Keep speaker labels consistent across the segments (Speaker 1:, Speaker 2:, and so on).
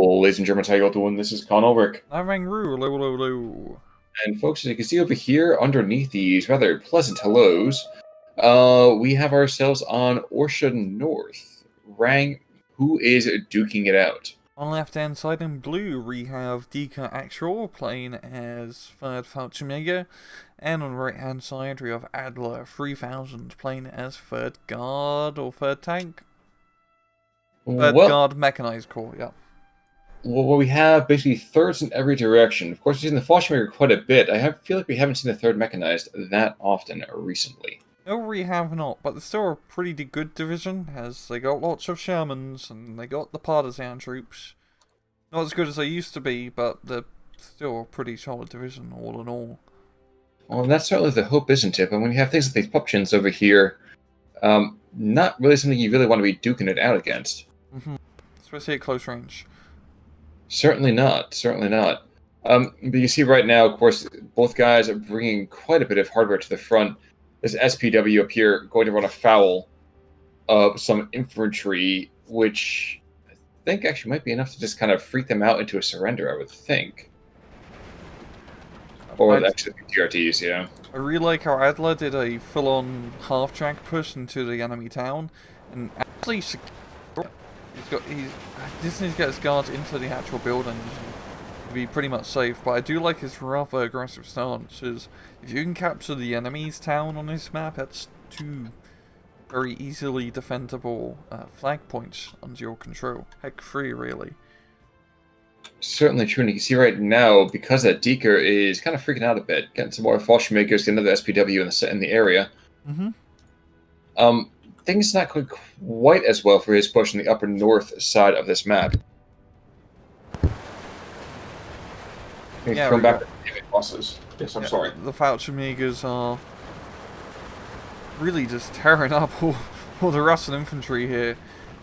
Speaker 1: Well, ladies and gentlemen, how you all doing? This is Con Ulrich.
Speaker 2: I'm Rangru, low, low, low.
Speaker 1: And folks, as you can see over here, underneath these rather pleasant hellos, we have ourselves on Orsha North. Rang, who is duking it out?
Speaker 2: On left hand side in blue, we have Deeker Actual playing as third Falchemega, and on the right hand side, we have Adler 3000 playing as third guard or third tank. Third
Speaker 1: Well,
Speaker 2: guard mechanized core, yeah.
Speaker 1: we have basically thirds in every direction. Of course, we've seen the Fallschirmjäger quite a bit. Feel like we haven't seen the third mechanized that often recently.
Speaker 2: No, we have not, but they're still a pretty good division, as they got lots of Shermans, and they got the partisan troops. Not as good as they used to be, but they're still a pretty solid division, all in all.
Speaker 1: Well, and that's certainly the hope, isn't it? But when you have things like these pupchins over here, not really something you really want to be duking it out against.
Speaker 2: Especially at close range.
Speaker 1: Certainly not. Certainly not. But you see right now, of course, both guys are bringing quite a bit of hardware to the front. This SPW up here going to run afoul of some infantry, which I think actually might be enough to just kind of freak them out into a surrender, I would think. Or actually the TRTs, yeah.
Speaker 2: I really like how Adler did a full-on half-track push into the enemy town, and actually he's just needs to get his guards into the actual building to be pretty much safe. But I do like his rather aggressive stance, because if you can capture the enemy's town on this map, that's two very easily defendable flag points under your control. Heck, three really.
Speaker 1: Certainly true, and you can see right now, because that Deeker is kind of freaking out a bit, getting some more Fallschirmjägers, get another SPW in the area. Things not going quite as well for his push on the upper north side of this map.
Speaker 2: Yeah,
Speaker 1: thrown back to losses. Yes, I'm sorry.
Speaker 2: The Falchemegers are really just tearing up all the Russian infantry here,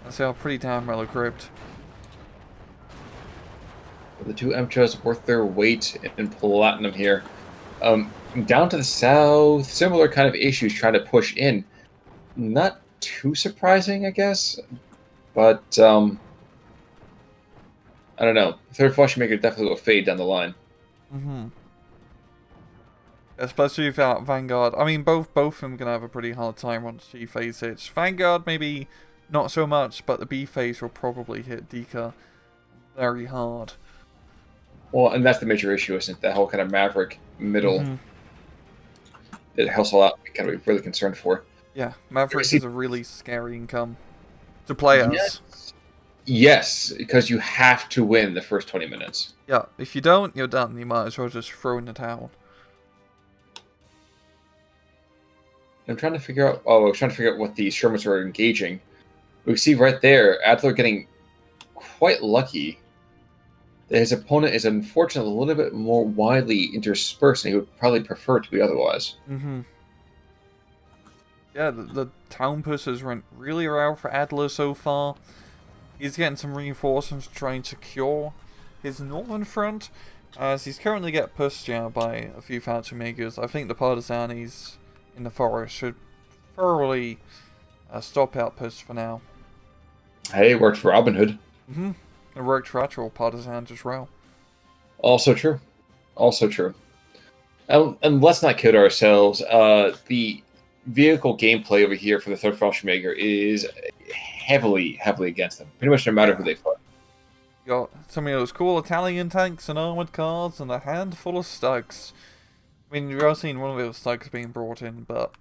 Speaker 2: as they are pretty damn well equipped.
Speaker 1: The two MTRs worth their weight in platinum here. Down to the south, similar kind of issues trying to push in. Not too surprising, I guess, but I don't know. Third Fallschirmjäger definitely will fade down the line.
Speaker 2: Especially without Vanguard. I mean, both of them gonna have a pretty hard time once G phase hits. Vanguard maybe not so much, but the B phase will probably hit Deeker very hard.
Speaker 1: Well, and that's the major issue, isn't it? That whole kind of Maverick middle that Helsel out kind of really concerned for.
Speaker 2: Yeah, Maverick is a really scary income to play as.
Speaker 1: Yes, because you have to win the first 20 minutes.
Speaker 2: Yeah, if you don't, you're done. You might as well just throw in the towel.
Speaker 1: I'm trying to figure out. Oh, I was trying to figure out what the Shermans are engaging. We see right there, Adler getting quite lucky. His opponent is unfortunately a little bit more widely interspersed than he would probably prefer to be otherwise.
Speaker 2: Yeah, the town pushes went really well for Adler so far. He's getting some reinforcements to try and secure his northern front, as he's currently getting pushed by a few Falchemegers. I think the Partisanis in the forest should thoroughly stop outposts for now.
Speaker 1: Hey, it worked for Robin Hood.
Speaker 2: It worked for actual Partisans as well.
Speaker 1: Also true. Also true. And let's not kid ourselves. The vehicle gameplay over here for the third Fallschirmjäger is heavily against them. Pretty much no matter who they fight.
Speaker 2: You got some of those cool Italian tanks and armored cars and a handful of stugs. I mean, we are seeing one of those stugs being brought in, but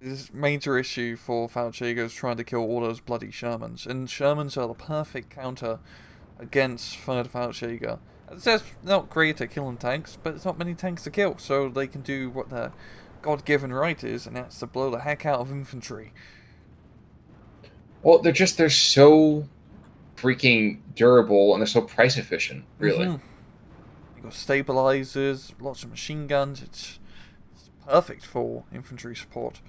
Speaker 2: this major issue for Falchemega is trying to kill all those bloody Shermans, and Shermans are the perfect counter against third Falchemega. It's not great at killing tanks, but it's not many tanks to kill, so they can do what their God-given right is, and that's to blow the heck out of infantry.
Speaker 1: Well, they're so freaking durable, and they're so price efficient, really.
Speaker 2: You've got stabilizers, lots of machine guns. It's perfect for infantry support.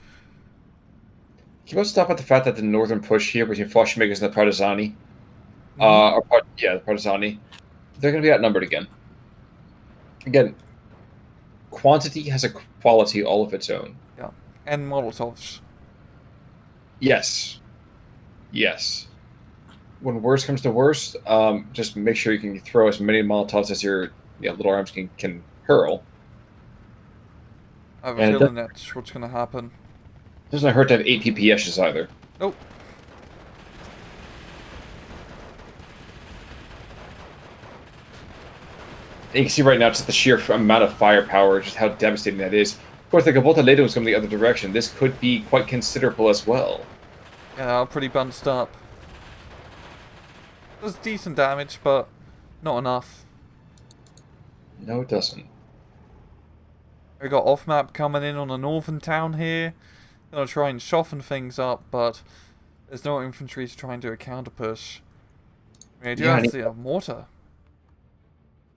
Speaker 1: Can you stop at the fact that the northern push here between Fallschirmjägers and the Partisani, the Partisani, they're going to be outnumbered again. Again, quantity has a quality all of its own.
Speaker 2: Yeah, and Molotovs.
Speaker 1: Yes. when worst comes to worst, just make sure you can throw as many Molotovs as your little arms can hurl.
Speaker 2: I have a
Speaker 1: And
Speaker 2: feeling that's what's going to happen.
Speaker 1: doesn't hurt to have 8 PPSs either.
Speaker 2: Nope.
Speaker 1: And you can see right now just the sheer amount of firepower, just how devastating that is. Of course, the Gavolta Ledo is coming the other direction. This could be quite considerable as well.
Speaker 2: Yeah, pretty bunched up. Does decent damage, but not enough.
Speaker 1: No, it doesn't.
Speaker 2: We got off-map coming in on the northern town here. Gonna try and soften things up, but there's no infantry to try and do a counter push. I mean, I do have the mortar.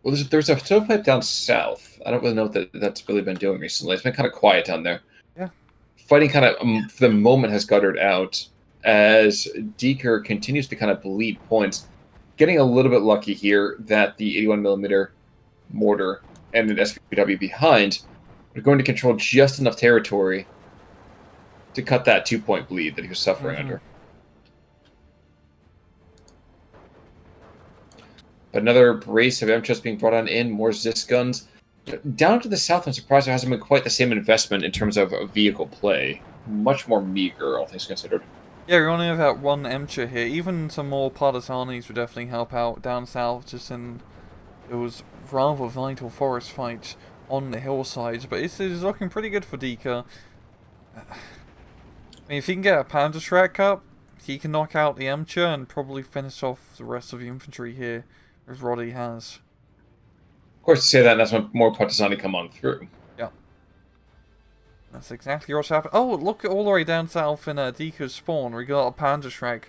Speaker 1: Well, there's a stovepipe down south. I don't really know what that's really been doing recently. It's been kind of quiet down there.
Speaker 2: Yeah.
Speaker 1: Fighting kind of, for the moment, has guttered out as Deeker continues to kind of bleed points. Getting a little bit lucky here that the 81mm mortar and an SPW behind are going to control just enough territory to cut that 2-point bleed that he was suffering under. But another brace of MCHS being brought on in, more Zis guns. Down to the south, I'm surprised there hasn't been quite the same investment in terms of vehicle play. Much more meager, all things considered.
Speaker 2: Yeah, we only have that one MCHS here. Even some more Partisanis would definitely help out down south, just in those rather vital forest fights on the hillsides. But it's looking pretty good for Deeker. I mean, if he can get a Panzerschreck up, he can knock out the MCHS and probably finish off the rest of the infantry here, as Roddy has.
Speaker 1: Of course, to say that, that's when more Partisani come on through.
Speaker 2: Yeah. That's exactly what's happened. Oh, look all the way down south in Deeker's spawn. We got a Panzerschreck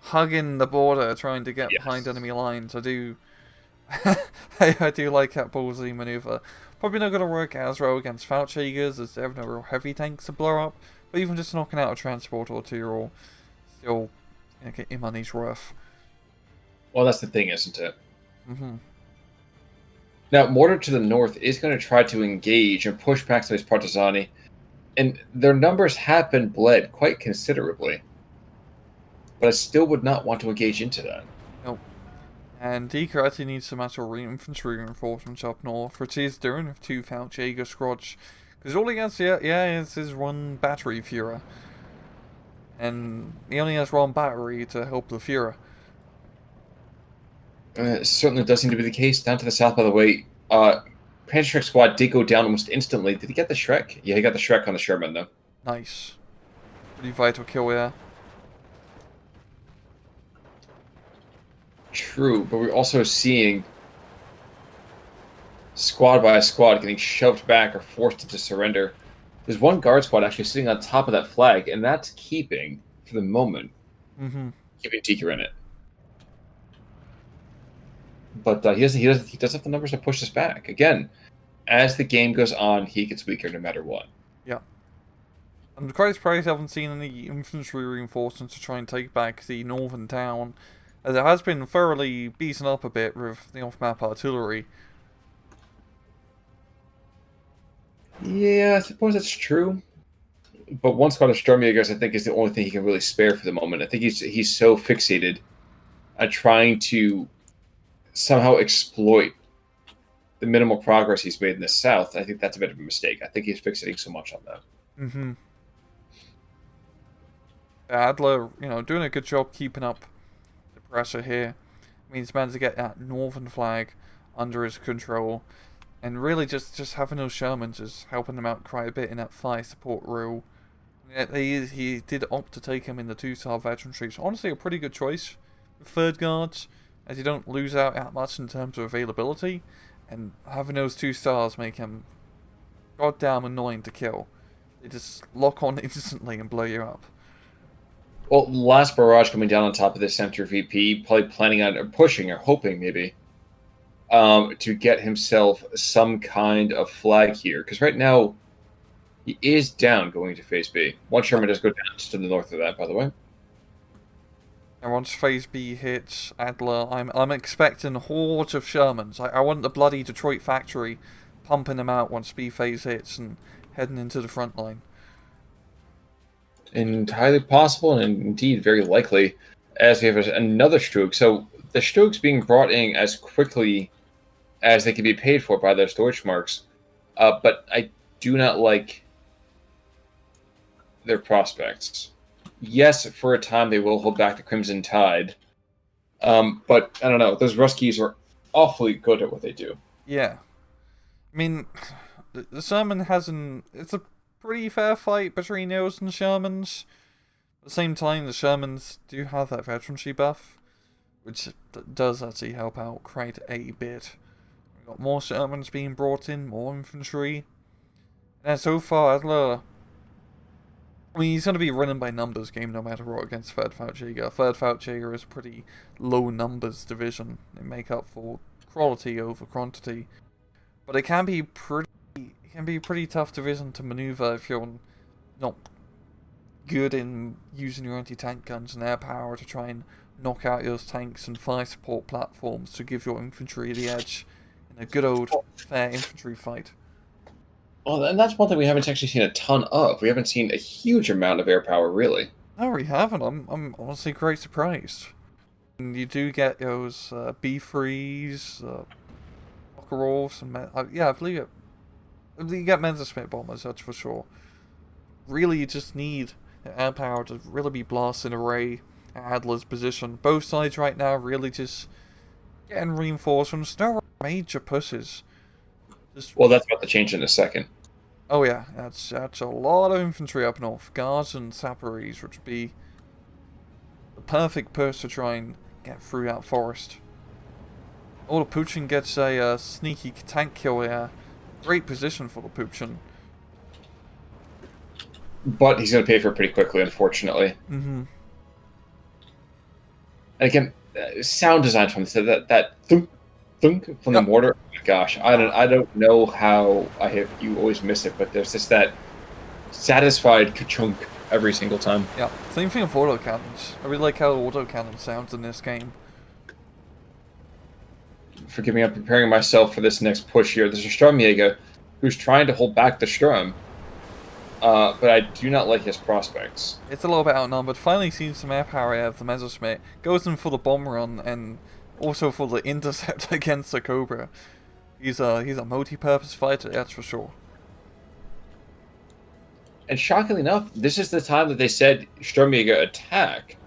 Speaker 2: hugging the border, trying to get behind enemy lines. I do... I do like that ballsy maneuver. Probably not going to work as well against Fauchjägers, as they have no real heavy tanks to blow up. But even just knocking out a transport or two will still get your money's worth.
Speaker 1: Well, that's the thing, isn't it?
Speaker 2: Mm-hmm.
Speaker 1: Now, Mortar to the north is going to try to engage and push back to these Partisani, and their numbers have been bled quite considerably. But I still would not want to engage into that.
Speaker 2: Nope. And Deeker actually needs some actual infantry reinforcements up north, which he's doing with 2 Fauchjäger squads. Because all he has, is his 1 battery Führer. And he only has 1 battery to help the Führer.
Speaker 1: It certainly does seem to be the case. Down to the south, by the way, Panzerschreck squad did go down almost instantly. Did he get the Shrek? Yeah, he got the Shrek on the Sherman, though.
Speaker 2: Nice. Pretty vital kill, yeah.
Speaker 1: True, but we're also seeing squad by squad getting shoved back or forced into surrender. There's 1 guard squad actually sitting on top of that flag, and that's keeping, for the moment, keeping Deeker in it. But he does have the numbers to push this back. Again, as the game goes on, he gets weaker no matter what.
Speaker 2: Yeah. I'm quite surprised I haven't seen any infantry reinforcements to try and take back the northern town, as it has been thoroughly beaten up a bit with the off-map artillery.
Speaker 1: Yeah, I suppose that's true. But 1 squad of Sturmjägers, I think, is the only thing he can really spare for the moment. I think he's so fixated on trying to somehow exploit the minimal progress he's made in the south. I think that's a bit of a mistake. I think he's fixating so much on that.
Speaker 2: Mm-hmm. Adler, doing a good job keeping up the pressure here. I mean, he's managed to get that northern flag under his control, and really just having those Shermans is helping them out quite a bit in that fire support role. He did opt to take him in the 2-star veteranry, so honestly a pretty good choice with 3rd guards, as you don't lose out that much in terms of availability, and having those 2 stars make him goddamn annoying to kill. They just lock on instantly and blow you up.
Speaker 1: Well, last barrage coming down on top of this center VP, probably planning on pushing or hoping maybe to get himself some kind of flag here. Because right now, he is down going to phase B. 1 Sherman does go down just to the north of that, by the way.
Speaker 2: And once phase B hits Adler, I'm expecting hordes of Shermans. I want the bloody Detroit factory pumping them out once B phase hits and heading into the front line.
Speaker 1: Entirely possible, and indeed very likely. as we have another Stroke. So the Strokes being brought in as quickly as they can be paid for by those Deutschmarks. But I do not like their prospects. Yes, for a time they will hold back the Crimson Tide. But I don't know. Those Ruskies are awfully good at what they do.
Speaker 2: Yeah. I mean, the Sherman hasn't... It's a pretty fair fight between Eels and Shermans. At the same time, the Shermans do have that veterancy buff, which does actually help out quite a bit. We've got more Shermans being brought in, more infantry. And so far, Adler... I mean, he's going to be running by numbers game no matter what against Third Feldjäger. Third Feldjäger is a pretty low numbers division. They make up for quality over quantity. But it can be a pretty tough division to maneuver if you're not good in using your anti-tank guns and air power to try and knock out your tanks and fire support platforms to give your infantry the edge in a good old fair infantry fight.
Speaker 1: Well, and that's one thing we haven't actually seen a ton of. We haven't seen a huge amount of air power, really.
Speaker 2: No, we haven't. I'm honestly quite surprised. And you do get those B3s, Makarov, and yeah, I believe you get Messerschmitt bombers, that's for sure. Really, you just need air power to really be blasting array at Adler's position. Both sides right now really just getting reinforcements. No major pushes.
Speaker 1: Well, that's about to change in a second.
Speaker 2: Oh yeah, that's a lot of infantry up north. Guards and Sapperies, which would be the perfect push to try and get through that forest. Oh, the Puchin gets a sneaky tank kill here. Great position for the Puchin.
Speaker 1: But he's going to pay for it pretty quickly, unfortunately.
Speaker 2: Mm-hmm.
Speaker 1: And again, sound design from this, that thunk, thunk from the mortar. Oh my gosh, I don't know how you always miss it, but there's just that satisfied ka-chunk every single time.
Speaker 2: Yeah, same thing with autocannons. I really like how autocannon sounds in this game.
Speaker 1: Forgive me, I'm preparing myself for this next push here. There's a Sturmjäger who's trying to hold back the Sturm. But I do not like his prospects.
Speaker 2: It's a little bit outnumbered. Finally seen some air power out of the Messerschmitt. Goes in for the bomb run and also for the intercept against the Cobra. He's a multi-purpose fighter, that's for sure.
Speaker 1: And shockingly enough, this is the time that they said Sturmjäger attack.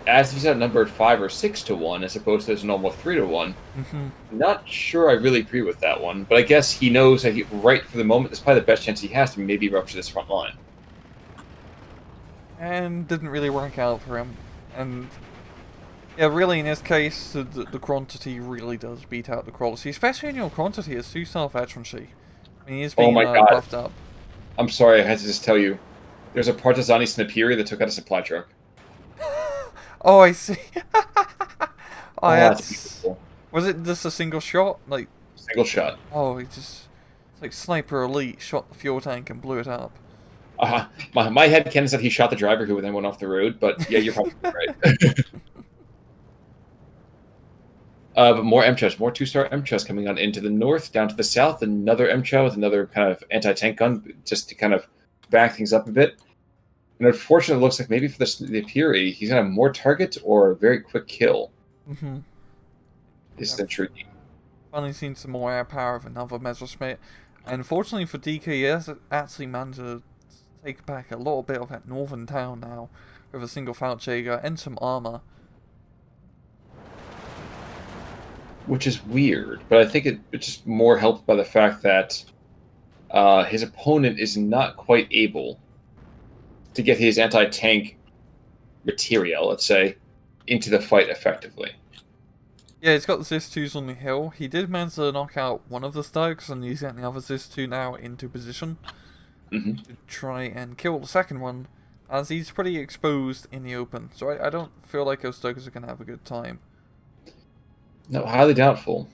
Speaker 1: As he's outnumbered 5 or 6 to 1, as opposed to his normal 3 to 1.
Speaker 2: Mm-hmm.
Speaker 1: Not sure I really agree with that one, but I guess he knows that right for the moment, it's probably the best chance he has to maybe rupture this front line.
Speaker 2: And didn't really work out for him. And yeah, really in this case, the quantity really does beat out the quality, especially in your quantity as 2-star veterancy. I mean, he's being buffed up.
Speaker 1: I'm sorry, I had to just tell you. There's a Partizani Snipiri that took out a supply truck.
Speaker 2: Oh, I see. Oh,
Speaker 1: that's beautiful.
Speaker 2: Was it just a single shot? Like
Speaker 1: single shot.
Speaker 2: Oh, it's like Sniper Elite shot the fuel tank and blew it up.
Speaker 1: My headcanon said he shot the driver who then went off the road, but yeah, you're probably right. But more MCHOs, more 2-star MCHOs coming on into the north, down to the south, another MCHO with another kind of anti-tank gun, just to kind of back things up a bit. And unfortunately, it looks like maybe for the Fury, he's going to have more targets or a very quick kill.
Speaker 2: Mm-hmm.
Speaker 1: This is intriguing.
Speaker 2: Finally seen some more air power of another Messerschmitt. And unfortunately for Deeker, he has actually managed to take back a little bit of that northern town now, with a single Feldjäger and some armor.
Speaker 1: Which is weird, but I think it's just more helped by the fact that his opponent is not quite able to get his anti-tank material, let's say, into the fight effectively.
Speaker 2: Yeah, he's got the Zis-2s on the hill. He did manage to knock out one of the Stokes, and he's getting the other Zis-2 now into position to try and kill the second one, as he's pretty exposed in the open. So I don't feel like those Stokers are going to have a good time.
Speaker 1: No, highly doubtful.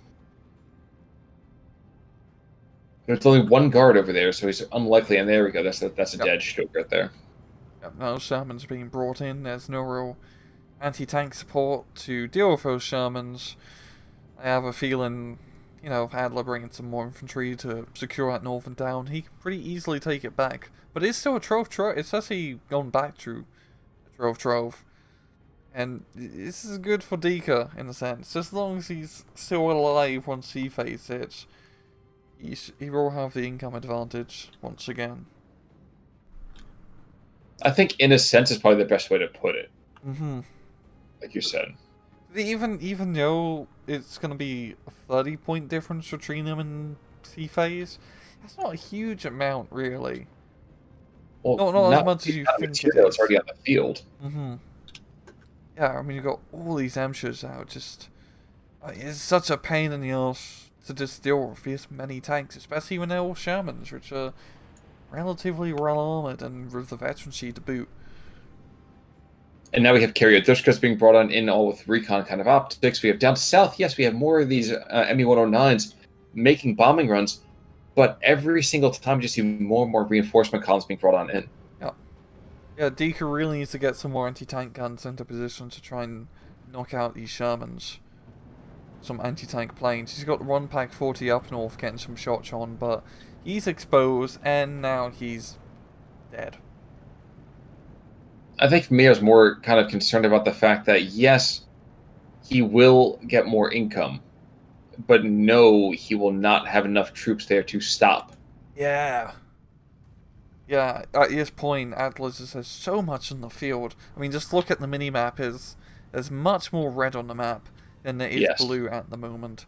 Speaker 1: There's only one guard over there, so he's unlikely. And there we go. That's a dead Stoke right there.
Speaker 2: Yep, now Sherman's being brought in. There's no real anti-tank support to deal with those Shermans. I have a feeling, you know, if Adler bringing some more infantry to secure that northern town, he can pretty easily take it back. But it's still a trove. It's actually gone back to a trove. And this is good for Deeker, in a sense. As long as he's still alive once he faces it, he will have the income advantage once again.
Speaker 1: I think, in a sense, is probably the best way to put it.
Speaker 2: Mm-hmm.
Speaker 1: Like you said.
Speaker 2: Even though it's going to be a 30-point difference between him and C-Phase, that's not a huge amount, really.
Speaker 1: Well,
Speaker 2: Not as
Speaker 1: not
Speaker 2: much as you think it
Speaker 1: material.
Speaker 2: is.
Speaker 1: It's already on the field.
Speaker 2: Mm-hmm. Yeah, I mean, you've got all these Emshers out, just... it's such a pain in the ass to just deal with this many tanks, especially when they're all Shermans, which are relatively well-armoured and with the veterancy to boot.
Speaker 1: And now we have Karyodushkas being brought on in all with recon kind of optics. We have down south, yes, we have more of these ME-109s making bombing runs, but every single time you see more and more reinforcement columns being brought on in.
Speaker 2: Yeah, Deeker really needs to get some more anti-tank guns into position to try and knock out these Shermans. Some anti-tank planes. He's got one Pack 40 up north getting some shots on, but he's exposed and now he's dead.
Speaker 1: I think for me, I was more kind of concerned about the fact that, yes, he will get more income, but no, he will not have enough troops there to stop.
Speaker 2: Yeah. Yeah, at this point, Adler just has so much on the field. I mean, just look at the mini-map. There's much more red on the map than there is blue at the moment.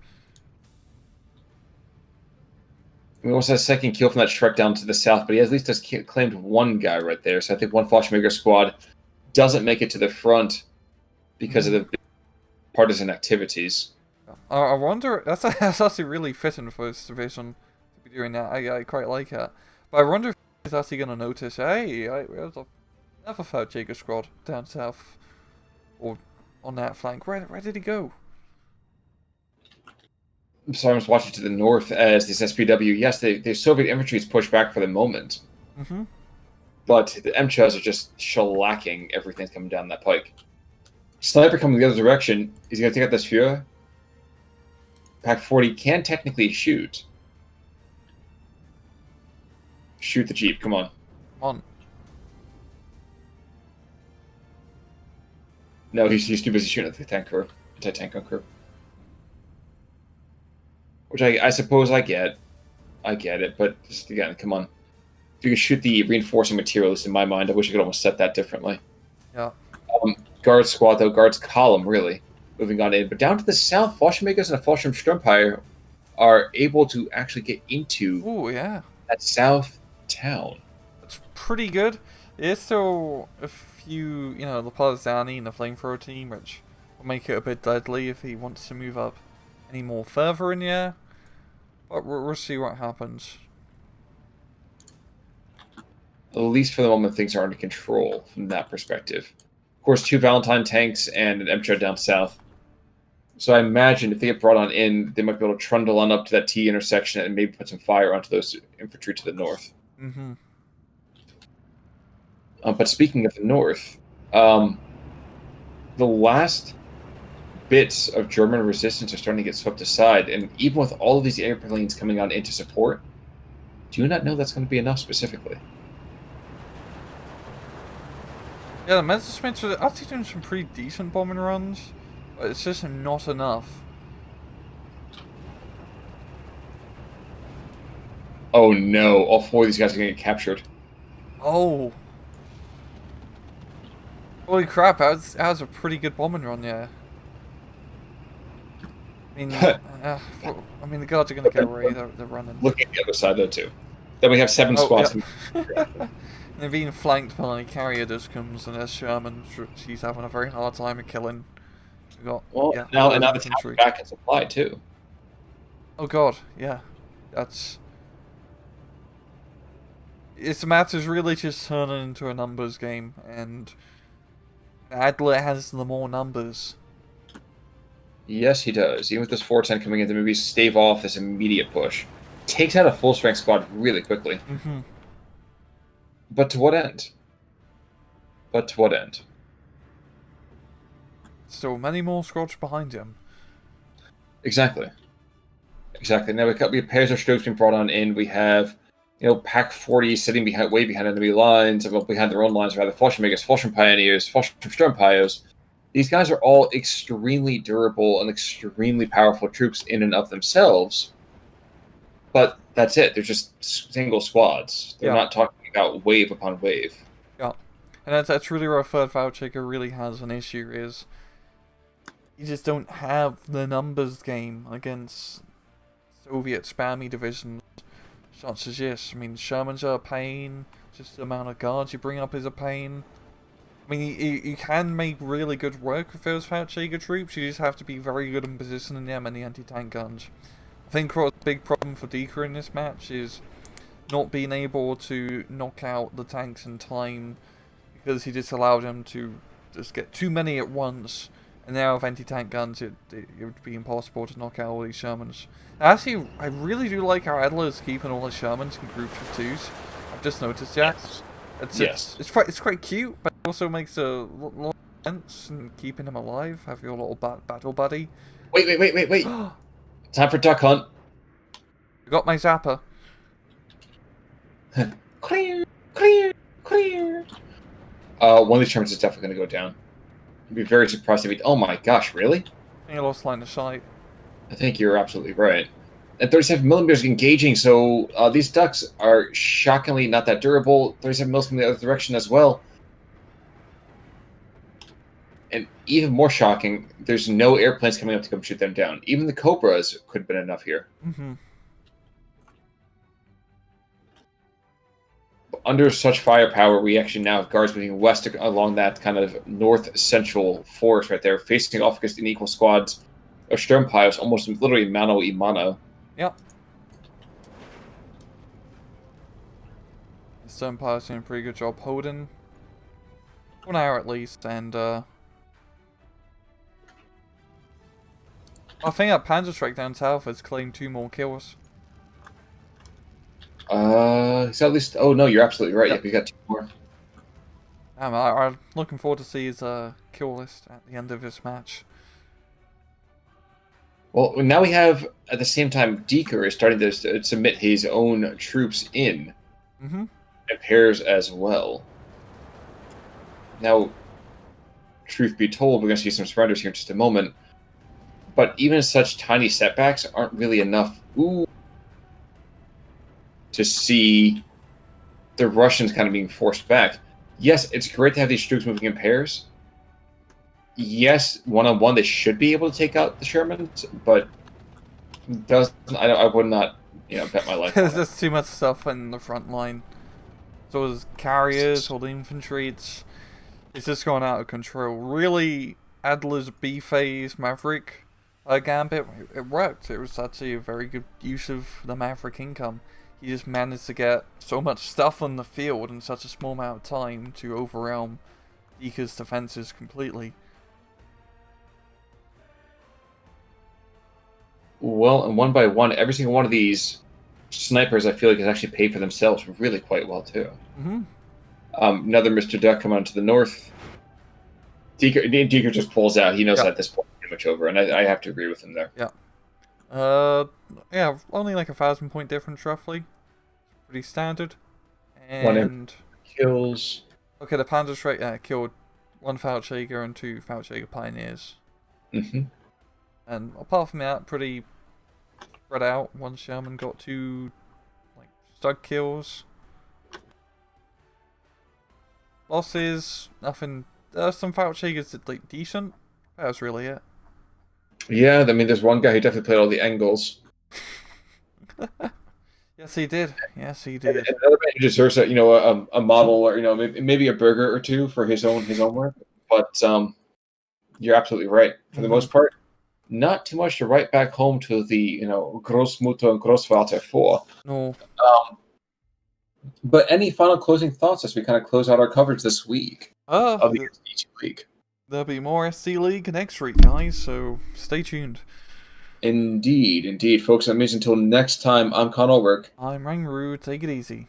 Speaker 1: We also had a second kill from that Shrek down to the south, but he at least has claimed one guy right there. So I think one Fallschirmjäger squad doesn't make it to the front because of the partisan activities.
Speaker 2: I wonder, that's actually really fitting for this division to be doing that. I quite like it. But I wonder if he's actually going to notice, hey, there's another Fallschirmjäger squad down south, or on that flank. Where did he go?
Speaker 1: So I was watching to the north as this SPW. Yes, the Soviet infantry is pushed back for the moment.
Speaker 2: Mm-hmm.
Speaker 1: But the MCHAs are just shellacking everything coming down that pike. Sniper coming the other direction. Is he going to take out this Fuhrer? Pack 40 can technically shoot. Shoot the Jeep, come on.
Speaker 2: On.
Speaker 1: No, he's too busy shooting at the tank crew. Anti-tank crew. Which I suppose I get. I get it, but just again, come on. If you could shoot the reinforcing materialist, in my mind, I wish I could almost set that differently.
Speaker 2: Yeah.
Speaker 1: Guard squad, though, guards column, really, moving on in. But down to the south, Fallschirmjägers and a Fallschirmsturmfire are able to actually get into that south town.
Speaker 2: That's pretty good. There's still a few, the Partizani and the Flamethrower team, which will make it a bit deadly if he wants to move up any more further in the air. But we'll see what happens.
Speaker 1: At least for the moment, things are under control from that perspective. Of course, 2 Valentine tanks and an MCHO down south. So I imagine if they get brought on in, they might be able to trundle on up to that T intersection and maybe put some fire onto those infantry to the north.
Speaker 2: Mm-hmm.
Speaker 1: But speaking of the north, the last bits of German resistance are starting to get swept aside, and even with all of these airplanes coming on into support, do you not know that's going to be enough specifically?
Speaker 2: Yeah, the Messerschmitts are actually doing some pretty decent bombing runs, but it's just not enough.
Speaker 1: Oh no, all 4 of these guys are going to get captured.
Speaker 2: Oh. Holy crap, that was a pretty good bombing run, yeah. I mean, the guards are going to get away, they're running.
Speaker 1: Look at the other side, though, too. Then we have 7 squads.
Speaker 2: Yep. They're being flanked by Karyodushkas and there's Sherman. She's having a very hard time of killing.
Speaker 1: Now the town's back in supply, too.
Speaker 2: Oh god, yeah. It's the matter's really just turning into a numbers game, and Adler has the more numbers.
Speaker 1: Yes, he does. Even with this 410 coming in to maybe stave off this immediate push. Takes out a full-strength squad really quickly.
Speaker 2: Mm-hmm.
Speaker 1: But to what end?
Speaker 2: Still many more squads behind him.
Speaker 1: Exactly. Now we have pairs of strokes being brought on in. We have, Pack 40 sitting way behind enemy lines, behind their own lines rather. Fallschirmjägers, Fallschirm Pioneers, Fallschirm Sturmpioneers, These guys are all extremely durable and extremely powerful troops in and of themselves. But that's it. They're just single squads. They're not talking about wave upon wave.
Speaker 2: Yeah. And that's really where Third Voucher really has an issue, is you just don't have the numbers game against Soviet spammy divisions such as this. I mean, Shermans are a pain, just the amount of guards you bring up is a pain. I mean, you can make really good work with those Voucher troops, you just have to be very good in positioning them and the anti-tank guns. I think what's a big problem for Deeker in this match is not being able to knock out the tanks in time, because he just allowed them to just get too many at once. And now with anti-tank guns, it would be impossible to knock out all these Shermans. Actually, I really do like how Adler is keeping all the Shermans in groups of twos. I've just noticed that.
Speaker 1: Yes.
Speaker 2: It's quite cute, but it also makes a lot of sense in keeping him alive. Have your little battle buddy.
Speaker 1: Wait. Time for duck hunt.
Speaker 2: I got my zapper.
Speaker 1: Clear. One of these Shermans is definitely going to go down. I'd be very surprised if he... Oh my gosh, really?
Speaker 2: I think I lost line of sight.
Speaker 1: I think you're absolutely right. And 37mm is engaging, so these ducks are shockingly not that durable. 37mm coming the other direction as well. And even more shocking, there's no airplanes coming up to come shoot them down. Even the Cobras could have been enough here.
Speaker 2: Mm-hmm.
Speaker 1: Under such firepower, we actually now have guards moving west along that kind of north-central forest right there, facing off against unequal squads of Sturmpiles, almost literally mano a mano.
Speaker 2: Yep. Sturmpile's doing a pretty good job holding 1 hour at least, and I think that Panzer Strike down south has claimed 2 more kills.
Speaker 1: Is that at least... Oh, no, you're absolutely right. Yep, you got 2 more.
Speaker 2: I'm looking forward to see his kill list at the end of this match.
Speaker 1: Well, now we have, at the same time, Deeker is starting to submit his own troops in.
Speaker 2: Mm-hmm.
Speaker 1: And pairs as well. Now, truth be told, we're going to see some surrenders here in just a moment. But even such tiny setbacks aren't really enough to see the Russians kind of being forced back. Yes, it's great to have these troops moving in pairs. Yes, one-on-one they should be able to take out the Shermans, but I would not, bet my life.
Speaker 2: There's just too much stuff in the front line. So as carriers or the infantry, it's just going out of control. Really, Adler's B-phase Maverick gambit, it worked. It was actually a very good use of the Maverick income. He just managed to get so much stuff on the field in such a small amount of time to overwhelm Deeker's defenses completely.
Speaker 1: Well, and one by one, every single one of these snipers, I feel like, has actually paid for themselves really quite well, too.
Speaker 2: Mm-hmm.
Speaker 1: Another Mr. Duck coming on to the north. Deeker just pulls out. He knows at this point pretty much over, and I have to agree with him there.
Speaker 2: Yeah. Only like 1,000 point difference, roughly. Pretty standard. And...
Speaker 1: kills.
Speaker 2: Okay, the Panzer Strike killed 1 Feldjäger and 2 Feldjäger Pioneers.
Speaker 1: Mm-hmm.
Speaker 2: And apart from that, pretty spread out. 1 Sherman got 2 stud kills. Losses, nothing. Some Feldjägers did decent. That was really it.
Speaker 1: Yeah, I mean, there's one guy who definitely played all the angles.
Speaker 2: Yes, he did. Yes, he did.
Speaker 1: And another man who deserves a model, or maybe a burger or 2 for his own work. But you're absolutely right. For the most part, not too much to write back home to the Großmutter and Großvater for.
Speaker 2: No.
Speaker 1: But any final closing thoughts as we kind of close out our coverage this week of the SC2 League?
Speaker 2: There'll be more SC League next week, guys, so stay tuned.
Speaker 1: Indeed, folks. That means until next time, I'm Con Ulrich.
Speaker 2: I'm Rangru. Take it easy.